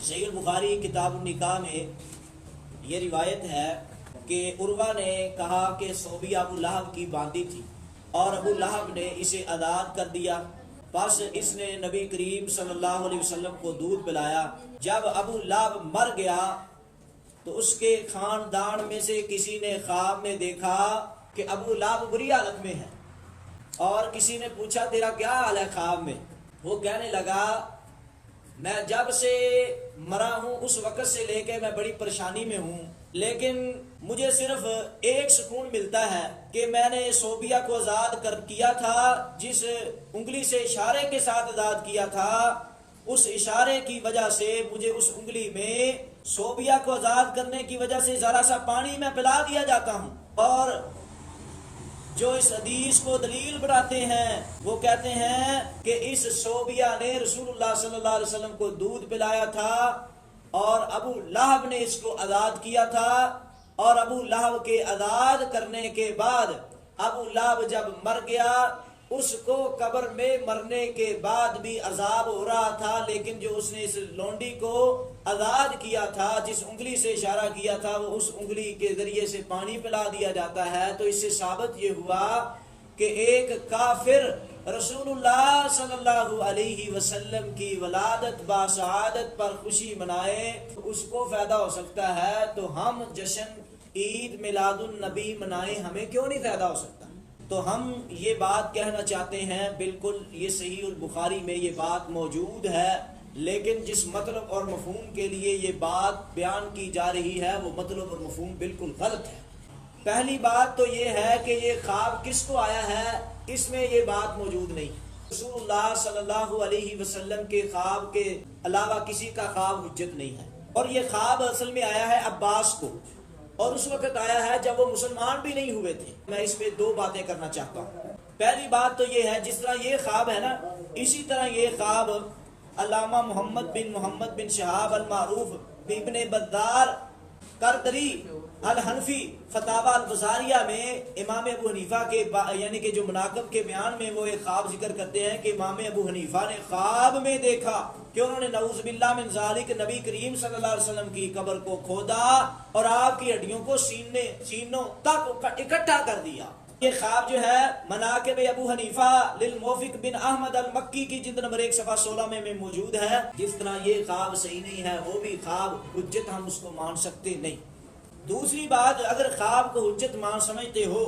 صحیح البخاری کتاب النکاح میں یہ روایت ہے کہ عروہ نے کہا کہ صوبیہ ابو لہب کی باندھی تھی اور ابو لہب نے اسے آزاد کر دیا، پس اس نے نبی کریم صلی اللہ علیہ وسلم کو دودھ پلایا۔ جب ابو لہب مر گیا تو اس کے خاندان میں سے کسی نے خواب میں دیکھا کہ ابو لہب بری حالت میں ہے، اور کسی نے پوچھا تیرا کیا حال ہے خواب میں؟ وہ کہنے لگا میں جب سے مرا ہوں اس وقت سے لے کے میں بڑی پریشانی میں ہوں، لیکن مجھے صرف ایک سکون ملتا ہے کہ میں نے صوبیہ کو آزاد کیا تھا، جس انگلی سے اشارے کے ساتھ آزاد کیا تھا، اس اشارے کی وجہ سے مجھے اس انگلی میں صوبیہ کو آزاد کرنے کی وجہ سے ذرا سا پانی میں پلا دیا جاتا ہوں۔ اور جو اس حدیث کو دلیل بناتے ہیں وہ کہتے ہیں کہ اس صوبیہ نے رسول اللہ صلی اللہ علیہ وسلم کو دودھ پلایا تھا اور ابو لہب نے اس کو آزاد کیا تھا، اور ابو لہب کے آزاد کرنے کے بعد ابو لہب جب مر گیا اس کو قبر میں مرنے کے بعد بھی عذاب ہو رہا تھا، لیکن جو اس نے اس لونڈی کو آزاد کیا تھا، جس انگلی سے اشارہ کیا تھا، وہ اس انگلی کے ذریعے سے پانی پلا دیا جاتا ہے۔ تو اس سے ثابت یہ ہوا کہ ایک کافر رسول اللہ صلی اللہ علیہ وسلم کی ولادت باسعادت پر خوشی منائے اس کو فائدہ ہو سکتا ہے، تو ہم جشن عید میلاد النبی منائیں، ہمیں کیوں نہیں فائدہ ہو سکتا؟ تو ہم یہ بات کہنا چاہتے ہیں، بالکل یہ صحیح البخاری میں یہ بات موجود ہے، لیکن جس مطلب اور مفہوم کے لیے یہ بات بیان کی جا رہی ہے وہ مطلب اور مفہوم بالکل غلط ہے۔ پہلی بات تو یہ ہے کہ یہ خواب کس کو آیا ہے، اس میں یہ بات موجود نہیں۔ رسول اللہ صلی اللہ علیہ وسلم کے خواب کے علاوہ کسی کا خواب حجت نہیں ہے، اور یہ خواب اصل میں آیا ہے عباس کو، اور اس وقت آیا ہے جب وہ مسلمان بھی نہیں ہوئے تھے۔ میں اس پہ دو باتیں کرنا چاہتا ہوں۔ پہلی بات تو یہ ہے جس طرح یہ خواب ہے نا، اسی طرح یہ خواب علامہ محمد بن شہاب المعروف ابن بدار کردری الحنفی فتاوی البزاریہ میں امام ابو حنیفہ کے یعنی کہ جو مناقب کے بیان میں وہ ایک خواب ذکر کرتے ہیں کہ امام ابو حنیفہ نے خواب میں دیکھا کہ انہوں نے نعوذ باللہ من ذالک نبی کریم صلی اللہ علیہ وسلم کی قبر کو کھودا اور آپ کی ہڈیوں کو سینوں تک اکٹھا کر دیا۔ یہ خواب جو ہے مناقب ابو حنیفہ للموفق بن احمد المکی کی جلد نمبر 1 صفحہ 16 میں موجود ہے۔ جس طرح یہ خواب صحیح نہیں ہے، وہ بھی خواب حجت ہم اس کو مان سکتے نہیں۔ دوسری بات، اگر خواب کو حجت مان سمجھتے ہو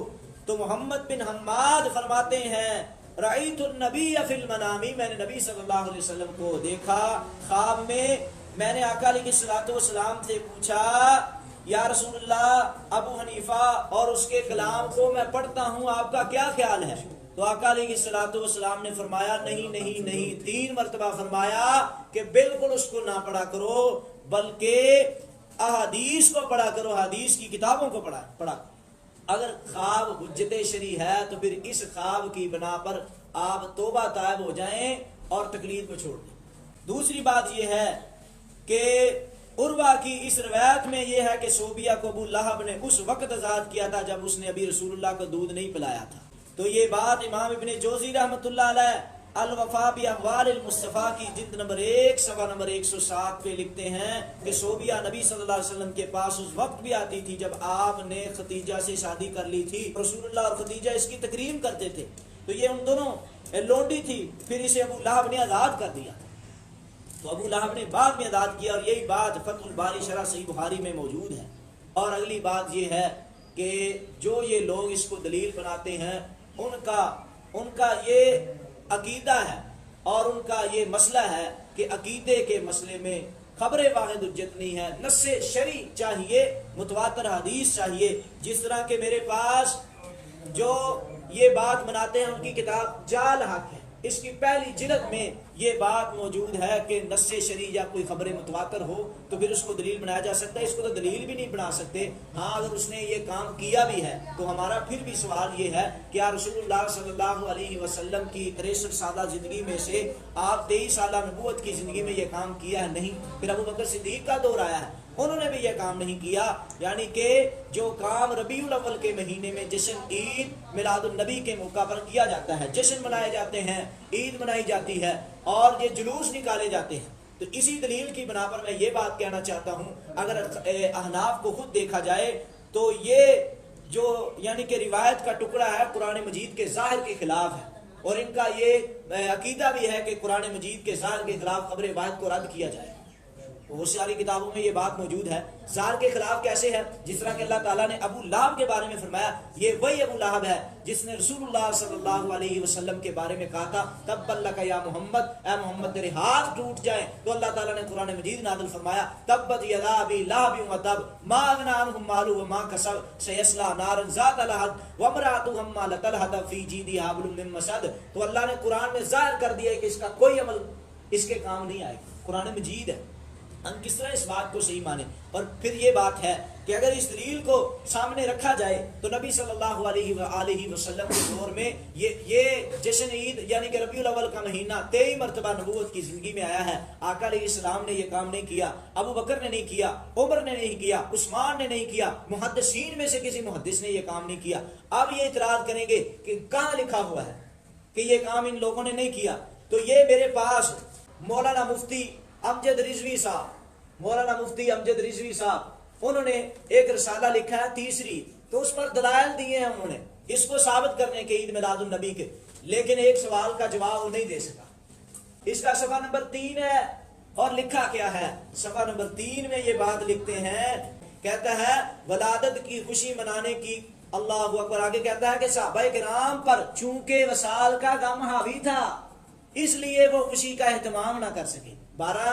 تو محمد بن حماد فرماتے ہیں رأیت النبی فی المنامی، میں نے نبی صلی اللہ علیہ وسلم کو دیکھا خواب میں نے آقا علیہ الصلوۃ والسلام سے پوچھا یا رسول اللہ ابو حنیفہ اور اس کے کلام کو میں پڑھتا ہوں، آپ کا کیا خیال ہے؟ تو آقا علیہ الصلوۃ والسلام نے فرمایا نہیں 3 مرتبہ فرمایا کہ بالکل اس کو نہ پڑھا کرو، بلکہ احادیث کو پڑھا کرو، حدیث کی کتابوں کو پڑھا۔ اگر خواب حجت شرعی ہے تو پھر اس خواب کی بنا پر آپ توبہ طائب ہو جائیں اور تقلید کو چھوڑ دیں۔ دوسری بات یہ ہے کہ عروہ کی اس روایت میں یہ ہے کہ صوبیہ کو ابو لہب نے اس وقت آزاد کیا تھا جب اس نے ابھی رسول اللہ کو دودھ نہیں پلایا تھا۔ تو یہ بات امام ابن جوزی رحمۃ اللہ علیہ الوفا باحوال المصطفیٰ کی جلد نمبر 1 صفحہ نمبر 107 پہ لکھتے ہیں کہ صوبیہ نبی صلی اللہ علیہ وسلم کے پاس اس وقت بھی آتی تھی جب آپ نے ختیجہ سے شادی کر لی تھی، رسول اللہ اور ختیجہ اس کی تکریم کرتے تھے، تو یہ ان دونوں لونڈی تھی، پھر اسے ابو لہب نے آزاد کر دیا، تو ابو لہب نے بعد میں آزاد کیا، اور یہی بات فتح الباری شرح صحیح بخاری میں موجود ہے۔ اور اگلی بات یہ ہے کہ جو یہ لوگ اس کو دلیل بناتے ہیں ان کا یہ عقیدہ ہے اور ان کا یہ مسئلہ ہے کہ عقیدے کے مسئلے میں خبر واحد حجت نہیں ہے، نص شرعی چاہیے، متواتر حدیث چاہیے۔ جس طرح کہ میرے پاس جو یہ بات مناتے ہیں ان کی کتاب جال حق ہے، اس کی پہلی جلد میں یہ بات موجود ہے کہ نص شرعی یا کوئی خبر متواتر ہو تو پھر اس کو دلیل بنایا جا سکتا ہے، اس کو تو دلیل بھی نہیں بنا سکتے۔ ہاں اگر اس نے یہ کام کیا بھی ہے تو ہمارا پھر بھی سوال یہ ہے کہ کیا رسول اللہ صلی اللہ علیہ وسلم کی 63 سالہ زندگی میں سے آپ 23 سالہ نبوت کی زندگی میں یہ کام کیا ہے؟ نہیں۔ پھر ابو بکر صدیق کا دور آیا ہے، انہوں نے بھی یہ کام نہیں کیا، یعنی کہ جو کام ربیع الاول کے مہینے میں جشن عید میلاد النبی کے موقع پر کیا جاتا ہے، جشن منائے جاتے ہیں، عید منائی جاتی ہے اور یہ جلوس نکالے جاتے ہیں، تو اسی دلیل کی بنا پر میں یہ بات کہنا چاہتا ہوں، اگر احناف کو خود دیکھا جائے تو یہ جو یعنی کہ روایت کا ٹکڑا ہے قرآن مجید کے ظاہر کے خلاف ہے، اور ان کا یہ عقیدہ بھی ہے کہ قرآن مجید کے ظاہر کے خلاف خبر واحد کو رد کیا جائے۔ بہت ساری کتابوں میں یہ بات موجود ہے۔ ظاہر کے خلاف کیسے ہے؟ جس طرح کہ اللہ تعالیٰ نے ابو لہب کے بارے میں فرمایا یہ وہی ابو لہب ہے جس نے رسول اللہ صلی اللہ علیہ وسلم کے بارے میں کہا تھا تبت لک یا محمد، اے محمد تیرے ہاتھ ٹوٹ جائیں، تو اللہ تعالیٰ نے قرآن مجید نازل فرمایا تبت یدا ابی لہب وتب ما اغنی عنہ مالہ وما کسب سیصلی نارا ذات لہب وامرأتہ حمالۃ الحطب فی جیدہا حبل من مسد۔ تو اللہ نے قرآن میں ظاہر کر دیا کہ اس کا کوئی عمل اس کے کام نہیں آئے گا، قرآن مجید ہے۔ ہم کس طرح اس بات کو صحیح مانیں؟ اور پھر یہ بات ہے کہ اگر اس دلیل کو سامنے رکھا جائے تو نبی صلی اللہ علیہ وآلہ وسلم کے دور میں یہ جشن عید یعنی کہ ربیع الاول کا مہینہ 23 مرتبہ نبوت کی زندگی میں آیا ہے۔ آقا علیہ السلام نے یہ کام نہیں کیا، ابو بکر نے نہیں کیا، عمر نے نہیں کیا، عثمان نے نہیں کیا، محدثین میں سے کسی محدث نے یہ کام نہیں کیا۔ اب یہ اعتراض کریں گے کہ کہاں لکھا ہوا ہے کہ یہ کام ان لوگوں نے نہیں کیا؟ تو یہ میرے پاس مولانا مفتی امجد رضوی صاحب انہوں نے ایک رسالہ لکھا ہے تیسری، تو اس پر دلائل دیے ہیں انہوں نے اس کو ثابت کرنے کے عید میلاد النبی کے، لیکن ایک سوال کا جواب وہ نہیں دے سکا۔ اس کا صفحہ نمبر 3 ہے، اور لکھا کیا ہے؟ صفحہ نمبر 3 میں یہ بات لکھتے ہیں، کہتا ہے ولادت کی خوشی منانے کی، اللہ اکبر، آگے کہتا ہے کہ صحابہ کرام پر چونکہ وصال کا غم حاوی تھا اس لیے وہ خوشی کا اہتمام نہ کر سکے۔ 12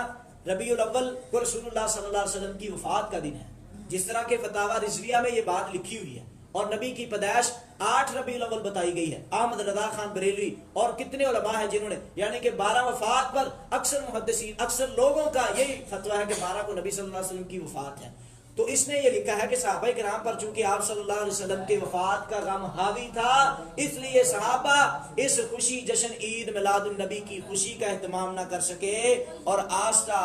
ربیع الاول کو رسول اللہ صلی اللہ علیہ وسلم کی وفات کا دن ہے، جس طرح کے فتاوی رضویہ میں یہ بات لکھی ہوئی ہے، اور نبی کی پیدائش 8 ربیع الاول بتائی گئی ہے۔ احمد رضا خان بریلوی اور کتنے علماء ہیں جنہوں نے یعنی کہ 12 وفات پر اکثر محدثین اکثر لوگوں کا یہی فتویٰ ہے کہ 12 کو نبی صلی اللہ علیہ وسلم کی وفات ہے۔ تو اس نے یہ لکھا ہے کہ صحابہ کرام پر چونکہ آپ صلی اللہ علیہ وسلم کے وفات کا غم حاوی تھا اس لیے صحابہ اس خوشی جشن عید میلاد النبی کی خوشی کا اہتمام نہ کر سکے، اور آہستہ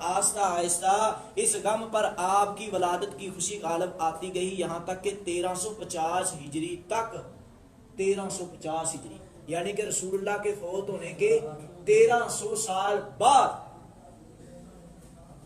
آہستہ اس غم پر آپ کی ولادت کی خوشی غالب آتی گئی، یہاں تک کہ 1350 ہجری تک، 1350 ہجری یعنی کہ رسول اللہ کے فوت ہونے کے 1300 سال بعد۔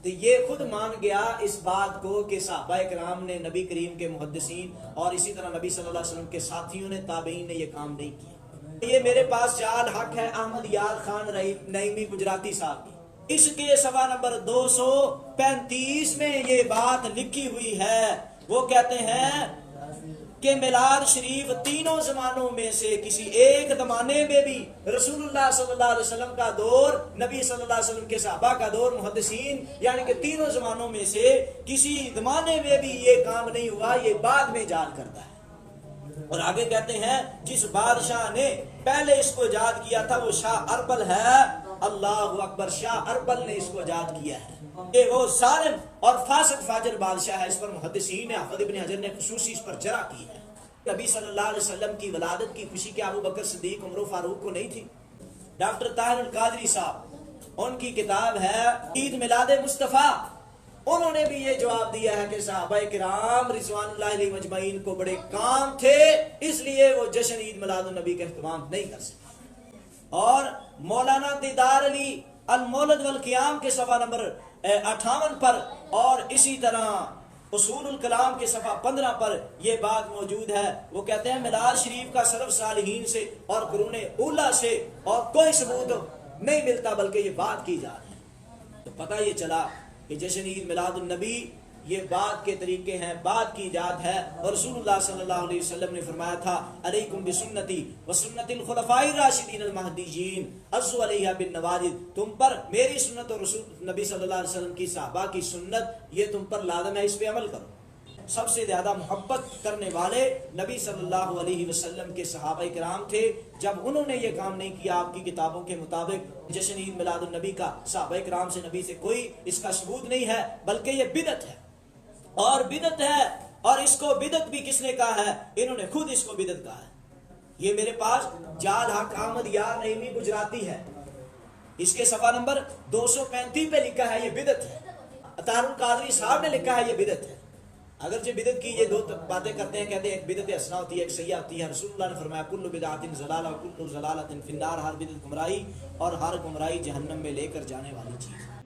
تو یہ خود مان گیا اس بات کو کہ صحابہ کرام نے، نبی کریم کے محدثین اور اسی طرح نبی صلی اللہ علیہ وسلم کے ساتھیوں نے، تابعین نے یہ کام نہیں کیا۔ یہ میرے پاس جعل حق ہے احمد یار خان نعیمی گجراتی صاحب کی، اس کے صفحہ نمبر 235 میں یہ بات لکھی ہوئی ہے۔ وہ کہتے ہیں کہ میلاد شریف تینوں زمانوں میں سے کسی ایک زمانے میں بھی رسول اللہ صلی اللہ علیہ وسلم کا دور، نبی صلی اللہ علیہ وسلم کے صحابہ کا دور، محدثین یعنی کہ تینوں زمانوں میں سے کسی زمانے میں بھی یہ کام نہیں ہوا، یہ بعد میں ایجاد کرتا ہے۔ اور آگے کہتے ہیں جس بادشاہ نے پہلے اس کو ایجاد کیا تھا وہ شاہ اربل ہے، اللہ اکبر، شاہ اربل نے اس کو ایجاد کیا ہے۔ کہ وہ ظالم اور فاسق فاجر بادشاہ ہے، اس پر محدثین حافظ ابن حجر نے خصوصی اس پر جرح کی ہے۔ نبی صلی اللہ علیہ وسلم کی ولادت کی خوشی کیا ابو بکر صدیق عمر فاروق کو نہیں تھی؟ ڈاکٹر طاہر القادری صاحب ان کی کتاب ہے عید میلاد مصطفیٰ، انہوں نے بھی یہ جواب دیا ہے کہ صحابہ کرام رضوان اللہ علیہ مجمعین کو بڑے کام تھے اس لیے وہ جشن عید میلاد النبی کا اہتمام نہیں کر سکے۔ اور مولانا دیدار علی المولد والقیام کے صفحہ نمبر 58 پر اور اسی طرح اصول الکلام کے صفحہ 15 پر یہ بات موجود ہے۔ وہ کہتے ہیں میلاد شریف کا سلف صالحین سے اور قرون اولیٰ سے اور کوئی ثبوت نہیں ملتا بلکہ یہ بات کی جا رہی ہے۔ تو پتہ یہ چلا کہ جشن عید میلاد النبی یہ بات کے طریقے ہیں، بات کی ایجاد ہے، اور رسول اللہ صلی اللہ علیہ وسلم نے فرمایا تھا علیکم بسنتی وسنت الخلفاء الراشدین المہدیین عضوا علیہا بالنواجذ، تم پر میری سنت اور رسول نبی صلی اللہ علیہ وسلم کی صحابہ کی سنت یہ تم پر لازم ہے، اس پہ عمل کرو۔ سب سے زیادہ محبت کرنے والے نبی صلی اللہ علیہ وسلم کے صحابہ کرام تھے، جب انہوں نے یہ کام نہیں کیا آپ کی کتابوں کے مطابق جشن عید میلاد النبی کا، صحابہ کرام سے نبی سے کوئی اس کا ثبوت نہیں ہے بلکہ یہ بدعت ہے، اور بدعت ہے، اور اس کو بدعت بھی کس نے کہا ہے؟ انہوں نے خود اس کو بدعت کہا ہے۔ یہ میرے پاس جعل حق احمد یار نعیمی گجراتی ہے، اس کے صفحہ نمبر 235 پہ لکھا ہے یہ بدعت ہے۔ طاہر القادری صاحب نے لکھا ہے یہ بدعت ہے۔ اگرچہ بدعت کی یہ دو باتیں کرتے ہیں، کہتے ہیں ایک بدعت حسنہ ہوتی ہے ایک سیئہ ہوتی ہے۔ رسول اللہ نے فرمایا کل بدعت ضلالہ وکل ضلالۃ فی النار، ہر بدعت گمراہی اور ہر گمراہی جہنم میں لے کر جانے والی چیز۔